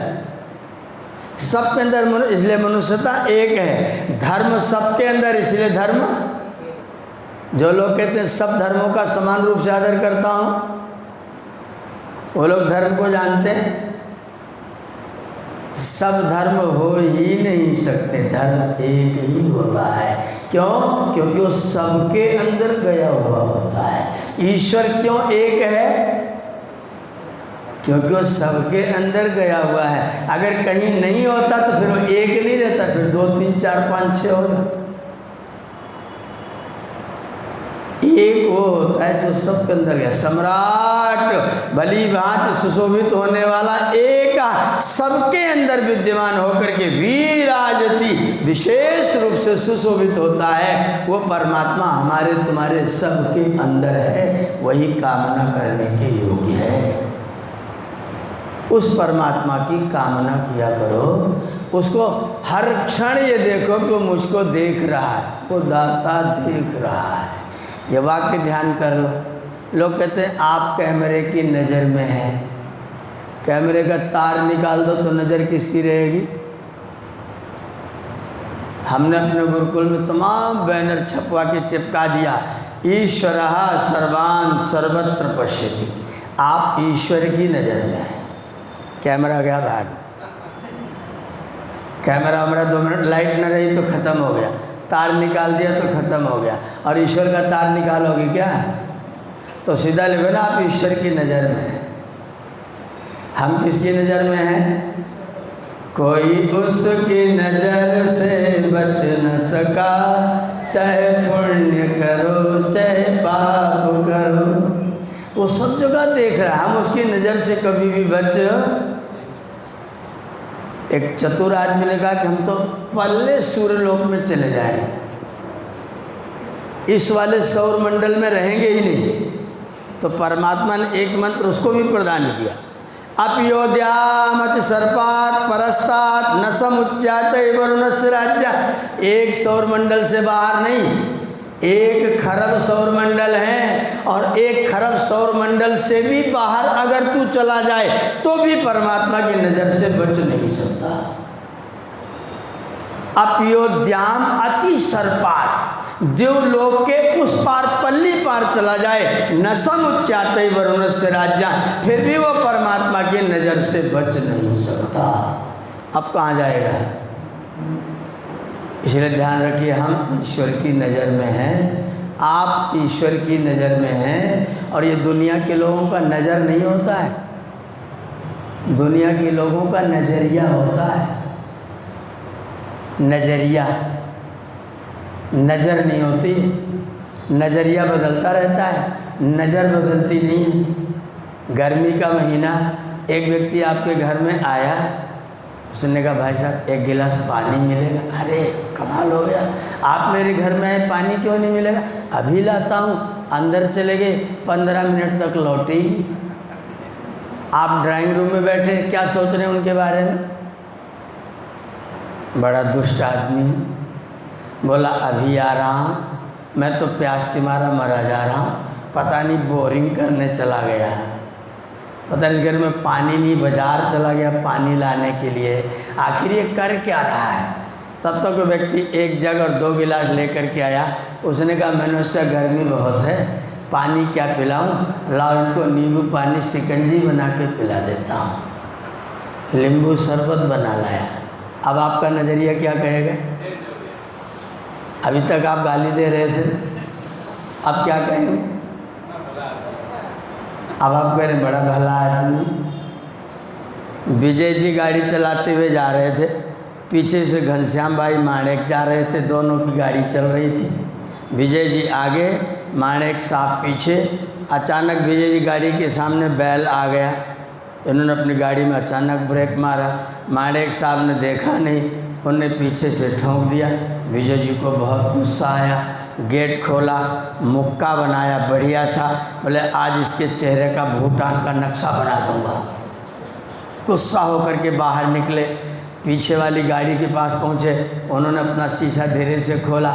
सबके अंदर, इसलिए मनुष्यता एक है। धर्म सबके अंदर, इसलिए धर्म। जो लोग कहते हैं सब धर्मों का समान रूप से आदर करता हूँ, वो लोग धर्म को जानते हैं? सब धर्म हो ही नहीं सकते, धर्म एक ही होता है। क्यों? क्योंकि वो सबके अंदर गया हुआ होता है। ईश्वर क्यों एक है? क्योंकि वो सबके अंदर गया हुआ है। अगर कहीं नहीं होता तो फिर वो एक नहीं रहता, फिर 2 3 4 5 6 हो जाता। एक वो होता है जो सबके अंदर गया। सम्राट भली भांति सुशोभित होने वाला एक सबके अंदर विद्यमान होकर के वीराजती विशेष रूप से सुशोभित होता है, वो परमात्मा हमारे तुम्हारे सबके अंदर है। वही कामना करने के योग्य है। उस परमात्मा की कामना किया करो। उसको हर क्षण ये देखो कि वो मुझको देख रहा है, वो दाता देख रहा है। ये वाक्य ध्यान कर लो। लोग कहते हैं आप कैमरे की नज़र में हैं। कैमरे का तार निकाल दो तो नज़र किसकी रहेगी? हमने अपने गुरुकुल में तमाम बैनर छपवा के चिपका दिया, ईश्वरः सर्वान् सर्वत्र पश्यति। आप ईश्वर की नज़र में हैं। कैमरा गया भाग, कैमरा हमारा 2 मिनट लाइट न रही तो ख़त्म हो गया, तार निकाल दिया तो ख़त्म हो गया। और ईश्वर का तार निकालोगे क्या? तो सीधा लिखो ना, आप ईश्वर की नज़र में हैं। हम किसकी नज़र में हैं? कोई उसकी नज़र से बच न सका, चाहे पुण्य करो चाहे पाप करो। वो सब जगह देख रहा है, हम उसकी नज़र से कभी भी बच। एक चतुर आदमी ने कहा कि हम तो पल्ले सूर्यलोक में चले जाएं, इस वाले सौर मंडल में रहेंगे ही नहीं। तो परमात्मा ने एक मंत्र उसको भी प्रदान किया, अप्योद्यामति सर्पात परस्तात न समुच्चाते वरुणस्य राज्य। एक सौर मंडल से बाहर नहीं, 1 खरब सौर मंडल है, और 1 खरब सौर मंडल से भी बाहर अगर तू चला जाए तो भी परमात्मा की नज़र से बच नहीं सकता। अप्योद्याम अति सर्पात, देवलोक के उस पार पल्ली पार चला जाए, न समुच्चाते वरुणस्य राज्य, फिर भी वो परमात्मा की नज़र से बच नहीं सकता। अब कहाँ जाएगा? इसलिए ध्यान रखिए, हम ईश्वर की नज़र में हैं, आप ईश्वर की नज़र में हैं। और ये दुनिया के लोगों का नज़र नहीं होता है, दुनिया के लोगों का नज़रिया होता है। नज़रिया, नज़र नहीं होती, नज़रिया बदलता रहता है, नज़र बदलती नहीं है। गर्मी का महीना, एक व्यक्ति आपके घर में आया, उसने कहा भाई साहब 1 गिलास पानी मिलेगा? अरे कमाल हो गया, आप मेरे घर में आए, पानी क्यों नहीं मिलेगा? अभी लाता हूँ। अंदर चले गए, 15 मिनट तक लौटे ही नहीं। आप ड्राइंग रूम में बैठे, क्या सोच रहे हैं उनके बारे में? बड़ा दुष्ट आदमी। बोला अभी आ रहा हूँ, मैं तो प्यास के मारा मरा जा रहा हूँ, पता नहीं बोरिंग करने चला गया, पता नहीं घर में पानी नहीं, बाजार चला गया पानी लाने के लिए। आखिर ये कर क्या रहा है? तब तक वो व्यक्ति 1 जग और 2 गिलास लेकर के आया। उसने कहा मैंने उससे गर्मी बहुत है, पानी क्या पिलाऊं? लाओ इनको नींबू पानी शिकंजी बना के पिला देता हूँ। नींबू शरबत बना लाया। अब आपका नज़रिया क्या कहेगा? अभी तक आप गाली दे रहे थे, अब क्या कहेंगे? अब आप कह रहे बड़ा भला आदमी। विजय जी गाड़ी चलाते हुए जा रहे थे, पीछे से घनश्याम भाई माणेक जा रहे थे, दोनों की गाड़ी चल रही थी। विजय जी आगे, माणेक साहब पीछे। अचानक विजय जी गाड़ी के सामने बैल आ गया, इन्होंने अपनी गाड़ी में अचानक ब्रेक मारा। माणेक साहब ने देखा नहीं, उन्होंने पीछे से ठोंक दिया। विजय जी को बहुत गुस्सा आया, गेट खोला, मुक्का बनाया बढ़िया सा, बोले आज इसके चेहरे का भूटान का नक्शा बना दूंगा। गुस्सा होकर के बाहर निकले, पीछे वाली गाड़ी के पास पहुँचे, उन्होंने अपना शीशा धीरे से खोला।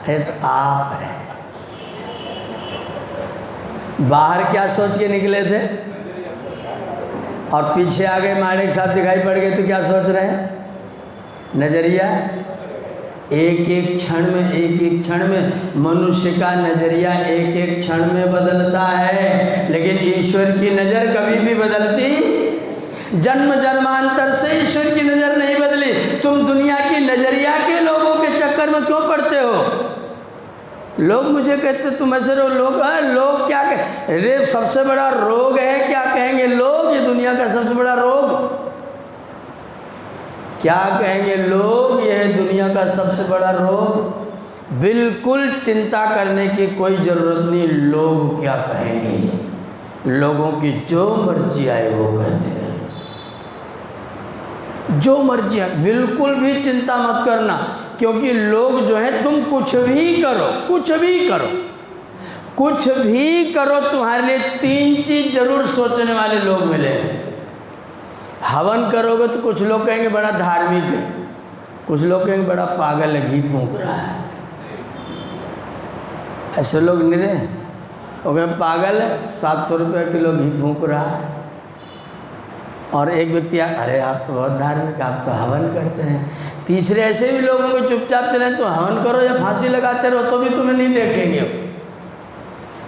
ये तो आप हैं। बाहर क्या सोच के निकले थे और पीछे आ गए, माणेक साहब दिखाई पड़ गए तो क्या सोच रहे हैं? नज़रिया एक एक क्षण में मनुष्य का नज़रिया एक एक क्षण में बदलता है, लेकिन ईश्वर की नज़र कभी भी बदलती। जन्म जन्मांतर से ईश्वर की नज़र नहीं बदली। तुम दुनिया की नज़रिया के लोगों के चक्कर में क्यों पड़ते हो? लोग मुझे कहते तुम ऐसे रहो, लोग क्या कहें? अरे सबसे बड़ा रोग है, क्या कहेंगे लोग? ये दुनिया का सबसे बड़ा रोग क्या कहेंगे लोग? यह दुनिया का सबसे बड़ा रोग। बिल्कुल चिंता करने की कोई ज़रूरत नहीं, लोग क्या कहेंगे। लोगों की जो मर्जी आए वो कहते रहे, जो मर्जी आए, बिल्कुल भी चिंता मत करना। क्योंकि लोग जो है, तुम कुछ भी करो, कुछ भी करो, कुछ भी करो, तुम्हारे लिए 3 चीज़ जरूर सोचने वाले लोग मिले। हवन करोगे तो कुछ लोग कहेंगे बड़ा धार्मिक है, कुछ लोग कहेंगे बड़ा पागल है, घी फूंक रहा है। ऐसे लोग निरे वो कहें पागल है, 700 रुपये किलो घी फूंक रहा है। और एक व्यक्ति अरे आप तो बहुत धार्मिक, आप तो हवन करते हैं। तीसरे ऐसे भी लोगों को चुपचाप चले तो हवन करो या फांसी लगाते रहो तो भी तुम्हें नहीं देखेंगे।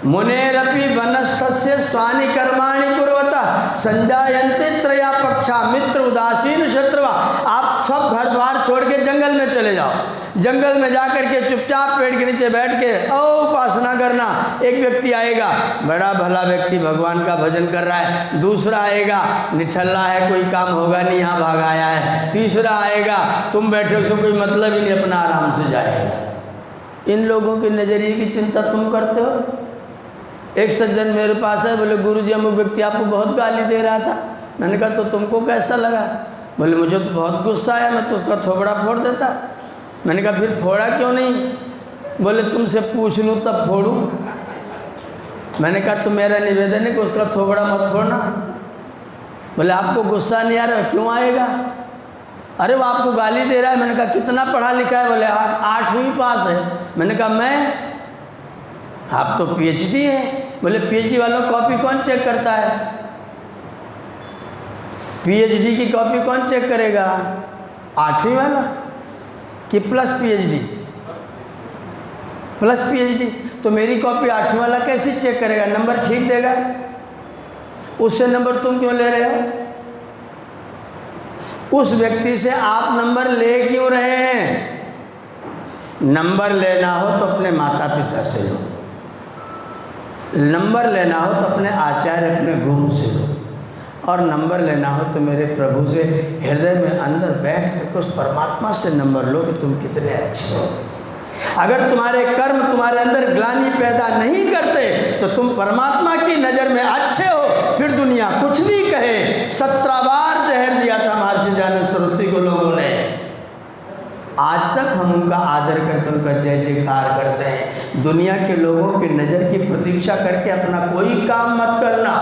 मुनेरपि वनस्थस्य स्वानि कर्माणि कुर्वता संजायन्ते त्रया पक्षा मित्र उदासीन शत्रुवा। आप सब घर द्वार छोड़ के जंगल में चले जाओ, जंगल में जा कर के चुपचाप पेड़ के नीचे बैठ के उपासना करना। एक व्यक्ति आएगा, बड़ा भला व्यक्ति, भगवान का भजन कर रहा है। दूसरा आएगा, निठल्ला है, कोई काम होगा नहीं, यहाँ भाग आया है। तीसरा आएगा, तुम बैठे हो, कोई मतलब ही नहीं, अपना आराम से जाएगा। इन लोगों के नज़रिए की चिंता तुम करते हो। एक सज्जन मेरे पास है, बोले गुरुजी अमुक व्यक्ति आपको बहुत गाली दे रहा था। मैंने कहा तो तुमको कैसा लगा? बोले मुझे तो बहुत गुस्सा आया, मैं तो उसका थोबड़ा फोड़ देता। मैंने कहा फिर फोड़ा क्यों नहीं? बोले तुमसे पूछ लूँ तब फोड़ूँ। मैंने कहा तो मेरा निवेदन है कि उसका थोबड़ा मत फोड़ना। बोले आपको गुस्सा नहीं आ रहा? क्यों आएगा? अरे वो आपको गाली दे रहा है। मैंने कहा कितना पढ़ा लिखा है? बोले 8वीं पास है। मैंने कहा मैं, आप तो PhD है। बोले PhD वालों कॉपी कौन चेक करता है? PhD की कॉपी कौन चेक करेगा? 8वीं वाला कि प्लस PhD? Plus PhD। तो मेरी कॉपी 8वीं वाला कैसे चेक करेगा? नंबर ठीक देगा, उससे नंबर तुम क्यों ले रहे हो? उस व्यक्ति से आप नंबर ले क्यों रहे हैं? नंबर लेना हो तो अपने माता पिता से लो, नंबर लेना हो तो अपने आचार्य, अपने गुरु से लो, और नंबर लेना हो तो मेरे प्रभु से हृदय में अंदर बैठ कर उस परमात्मा से नंबर लो कि तुम कितने अच्छे हो। अगर तुम्हारे कर्म तुम्हारे अंदर ग्लानि पैदा नहीं करते तो तुम परमात्मा की नज़र में अच्छे हो, फिर दुनिया कुछ भी कहे। 17 बार जहर दिया था महर्षि दयानंद सरस्वती को लोगों ने, आज तक हम उनका आदर करते, उनका जय जयकार करते हैं। दुनिया के लोगों की नज़र की प्रतीक्षा करके अपना कोई काम मत करना,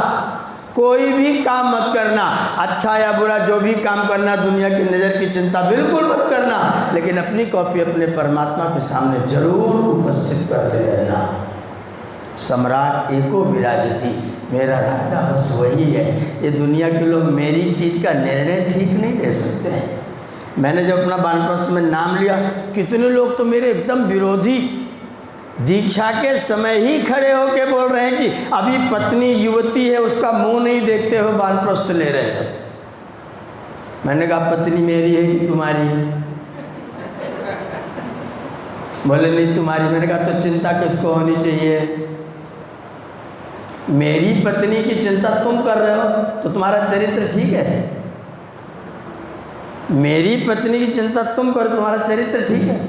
कोई भी काम मत करना। अच्छा या बुरा जो भी काम करना, दुनिया की नज़र की चिंता बिल्कुल मत करना, लेकिन अपनी कॉपी अपने परमात्मा के सामने जरूर उपस्थित करते रहना। सम्राट एको विराजती, मेरा राजा बस वही है। ये दुनिया के लोग मेरी चीज़ का निर्णय ठीक नहीं दे सकते हैं। मैंने जब अपना वानप्रस्थ में नाम लिया, कितने लोग तो मेरे एकदम विरोधी दीक्षा के समय ही खड़े होके बोल रहे हैं कि अभी पत्नी युवती है, उसका मुंह नहीं देखते हो, वानप्रस्थ ले रहे हो। मैंने कहा पत्नी मेरी है कि तुम्हारी है? बोले नहीं तुम्हारी। मैंने कहा तो चिंता किसको होनी चाहिए? मेरी पत्नी की चिंता तुम कर रहे हो तो तुम्हारा चरित्र ठीक है? मेरी पत्नी की चिंता तुम करो, तुम्हारा चरित्र ठीक है।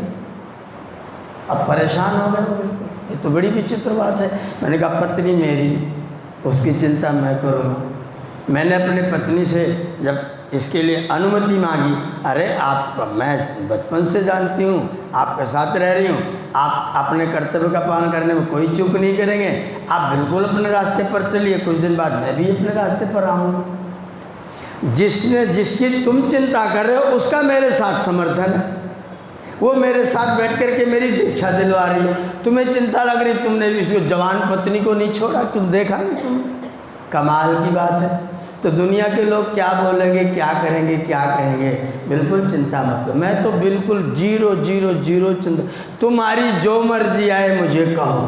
अब परेशान हो गए बिल्कुल, ये तो बड़ी विचित्र बात है। मैंने कहा पत्नी मेरी, उसकी चिंता मैं करूँगा। मैंने अपनी पत्नी से जब इसके लिए अनुमति मांगी, अरे आप, मैं बचपन से जानती हूँ, आपके साथ रह रही हूँ, आप अपने कर्तव्य का पालन करने में कोई चूक नहीं करेंगे, आप बिल्कुल अपने रास्ते पर चलिए, कुछ दिन बाद मैं भी अपने रास्ते पर आऊँगा। जिसकी तुम चिंता कर रहे हो उसका मेरे साथ समर्थन है, वो मेरे साथ बैठ कर के मेरी दीक्षा दिलवा रही है। तुम्हें चिंता लग रही, तुमने भी इसको जवान पत्नी को नहीं छोड़ा, तुम देखा नहीं तुमने? कमाल की बात है। तो दुनिया के लोग क्या बोलेंगे, क्या करेंगे, क्या कहेंगे, बिल्कुल चिंता मत करो। मैं तो बिल्कुल 0 चिंता, तुम्हारी जो मर्जी आए मुझे कहो।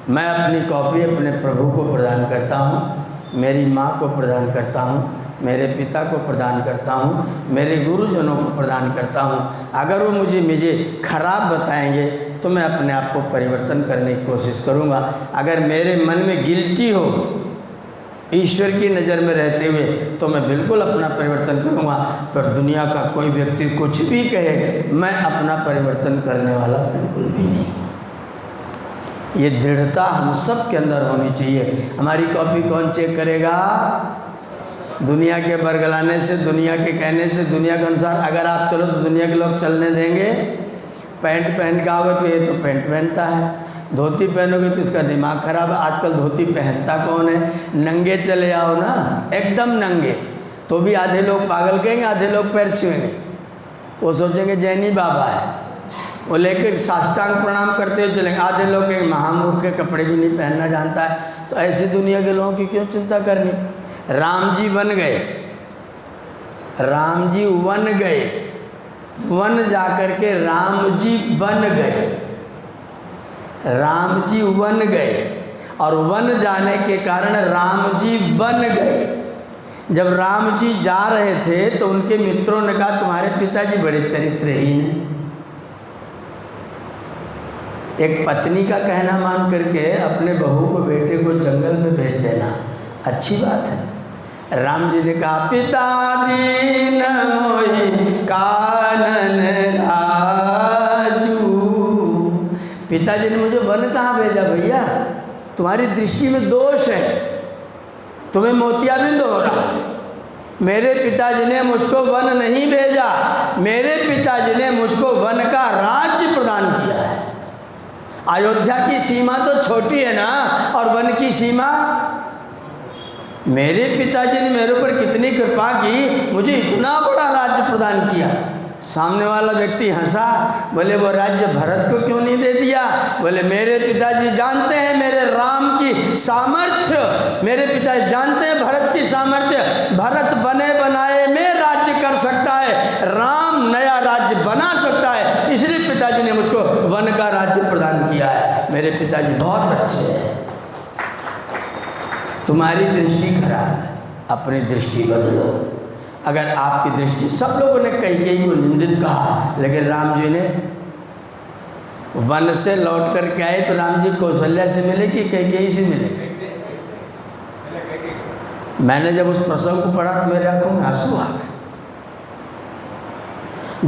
मैं अपनी कॉपी अपने प्रभु को प्रदान करता हूँ, मेरी माँ को प्रदान करता हूँ, मेरे पिता को प्रदान करता हूँ, मेरे गुरुजनों को प्रदान करता हूँ। अगर वो मुझे खराब बताएंगे तो मैं अपने आप को परिवर्तन करने की कोशिश करूँगा। अगर मेरे मन में गिल्टी हो ईश्वर की नज़र में रहते हुए तो मैं बिल्कुल अपना परिवर्तन करूँगा। पर दुनिया का कोई व्यक्ति कुछ भी कहे, मैं अपना परिवर्तन करने वाला बिल्कुल भी नहीं। ये दृढ़ता हम सब के अंदर होनी चाहिए। हमारी कॉपी कौन चेक करेगा? दुनिया के बरगलाने से, दुनिया के कहने से, दुनिया के अनुसार अगर आप चलो तो दुनिया के लोग चलने देंगे? पैंट पहन के आओगे तो ये तो पैंट पहनता है, धोती पहनोगे तो इसका दिमाग खराब है। आजकल धोती पहनता कौन है? नंगे चले आओ ना, एकदम नंगे, तो भी आधे लोग पागल कहेंगे, आधे लोग पैर छुएंगे, वो सोचेंगे जैनी बाबा है, वो लेकर साष्टांग प्रणाम करते हुए चलेंगे। आधे लोग के महामूर्ख के कपड़े भी नहीं पहनना जानता है। तो ऐसी दुनिया के लोगों की क्यों चिंता करनी? राम जी बन गए, राम जी वन गए, वन जाकर के राम जी बन गए, राम जी वन गए, और वन जाने के कारण राम जी बन गए। जब राम जी जा रहे थे तो उनके मित्रों ने कहा तुम्हारे पिताजी बड़े चरित्रहीन हैं। एक पत्नी का कहना मान करके अपने बहू को, बेटे को जंगल में भेज देना अच्छी बात है। राम जी ने कहा पिता दीन मोहि कानन राजू। पिताजी ने मुझे वन कहाँ भेजा भैया? तुम्हारी दृष्टि में दोष है, तुम्हें मोतियाबिंद हो रहा है। मेरे पिताजी ने मुझको वन नहीं भेजा, मेरे पिताजी ने मुझको वन का राज्य प्रदान किया है। अयोध्या की सीमा तो छोटी है ना, और वन की सीमा। मेरे पिताजी ने मेरे ऊपर कितनी कृपा की, मुझे इतना बड़ा राज्य प्रदान किया। सामने वाला व्यक्ति हंसा, बोले वो राज्य भरत को क्यों नहीं दे दिया? बोले मेरे पिताजी जानते हैं मेरे राम की सामर्थ्य, मेरे पिताजी जानते हैं भरत की सामर्थ्य। भरत बने बनाए में राज्य कर सकता है, राम नया राज्य बना सकता है, इसलिए पिताजी ने मुझको वन का राज्य प्रदान किया है। मेरे पिताजी बहुत अच्छे हैं। तुम्हारी दृष्टि खराब है, अपनी दृष्टि बदलो। अगर आपकी दृष्टि, सब लोगों ने कैकेयी को निंदित कहा, लेकिन राम जी ने वन से लौट कर के आए तो राम जी कौशल्या से मिले कि कैकेयी से मिले? मैंने जब उस प्रसंग को पढ़ा तो मेरे आंखों में आंसू आ गए।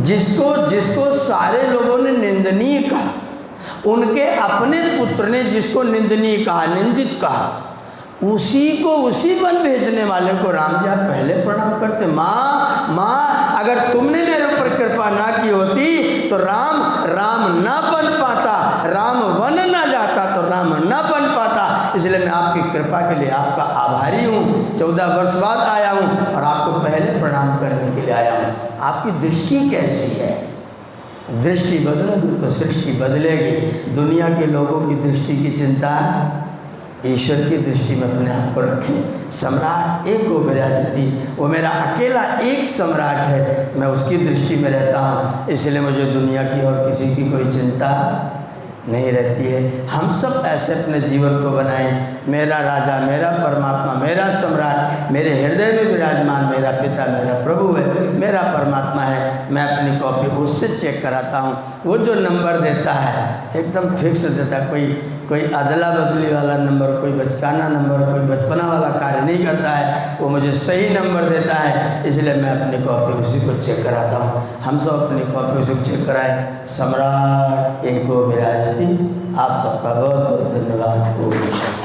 जिसको सारे लोगों ने निंदनीय कहा, उनके अपने पुत्र ने जिसको निंदनीय कहा, निंदित कहा, उसी को, उसी वन भेजने वाले को राम जी आप पहले प्रणाम करते। माँ अगर तुमने मेरे ऊपर कृपा ना की होती तो राम न बन पाता, राम वन न जाता तो राम न बन पाता। इसलिए मैं आपकी कृपा के लिए आपका आभारी हूँ। 14 वर्ष बाद आया हूँ और आपको पहले प्रणाम करने के लिए आया हूँ। आपकी दृष्टि कैसी है? दृष्टि बदलोगे तो सृष्टि बदलेगी। दुनिया के लोगों की दृष्टि की चिंता, ईश्वर की दृष्टि में अपने आप को रखें। सम्राट एक को विराजती, वो मेरा अकेला एक सम्राट है, मैं उसकी दृष्टि में रहता हूँ, इसलिए मुझे दुनिया की और किसी की कोई चिंता नहीं रहती है। हम सब ऐसे अपने जीवन को बनाएं, मेरा राजा, मेरा परमात्मा, मेरा सम्राट मेरे हृदय में विराजमान मेरा पिता, मेरा प्रभु है, मेरा परमात्मा है। मैं अपनी कॉपी उससे चेक कराता हूँ, वो जो नंबर देता है एकदम फिक्स देता है। कोई अदला बदली वाला नंबर, कोई बचकाना नंबर, कोई बचपना वाला कार्य नहीं करता है। वो मुझे सही नंबर देता है, इसलिए मैं अपनी कॉपी उसी को चेक कराता हूँ। हम सब अपनी कॉपी उसी को चेक कराएं। सम्राट एको विराजति। आप सबका बहुत बहुत धन्यवाद।